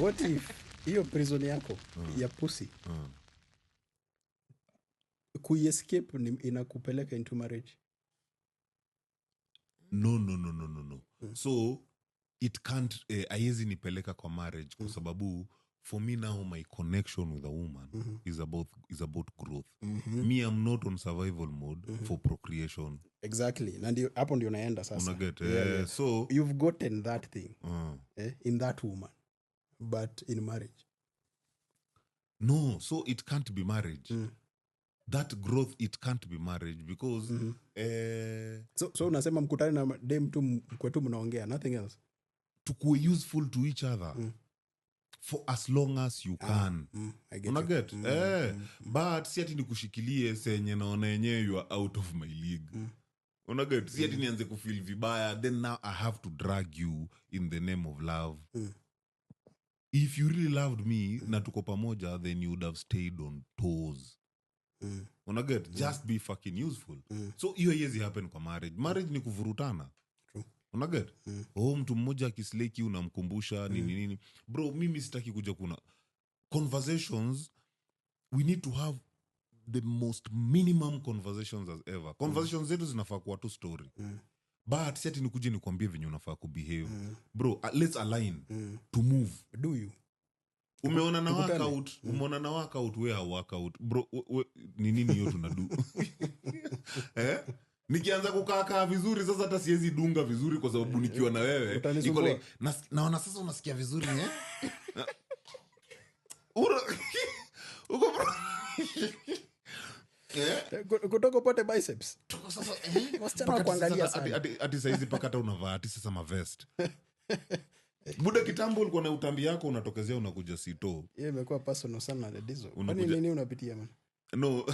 what if hiyo prison yako ya pussy kuescape inakupeleka into marriage? No. So it can't haiwezi nipeleka kwa marriage kwa sababu for me now my connection with a woman is about growth. Me, I'm not on survival mode for procreation. Exactly. Na ndio hapo ndio naenda sasa. Unaget so you've gotten that thing in that woman, but in marriage no, so it can't be marriage. That growth, it can't be marriage because so unasema mkutane na dem tu mkwetu mnaongea, nothing else, tukuwe useful to each other for as long as you can. Unaget but si ati nikushikilie senye naona yenyewe you are out of my league. Unaget si ati nianze kufeel vibaya then now I have to drag you in the name of love. If you really loved me na tuko pamoja, then you would have stayed on toes. Unaget just be fucking useful. So hiyo haiwezi happen kwa marriage ni kuvurutana. Unaget mtu mmoja akisleki unamkumbusha nini bro. Mimi sitaki kuja kuna conversations. We need to have the most minimum conversations as ever. Conversations zetu zinafaa kuwa tu story. But si ati nikuje nikwambie venye unafaa kubehave. Bro, let's align to move. Do you umeona na workout we ha workout bro ni nini hiyo tunadu? Nikianza kukaa vizuri sasa hata siwezi dunga vizuri kwa sababu nikiwa na wewe iko like naona sasa unasikia vizuri uko bro kutoka pote biceps sasa wasichana kuangalia sana hadi saizi paka hata unavaa hadi sasa mavest. Muda kitambo ulikuwa na utambi yako unatokezea unakuja sito. Yeye imekuwa personal sana na dizo. Kwani nini unapitia man? No.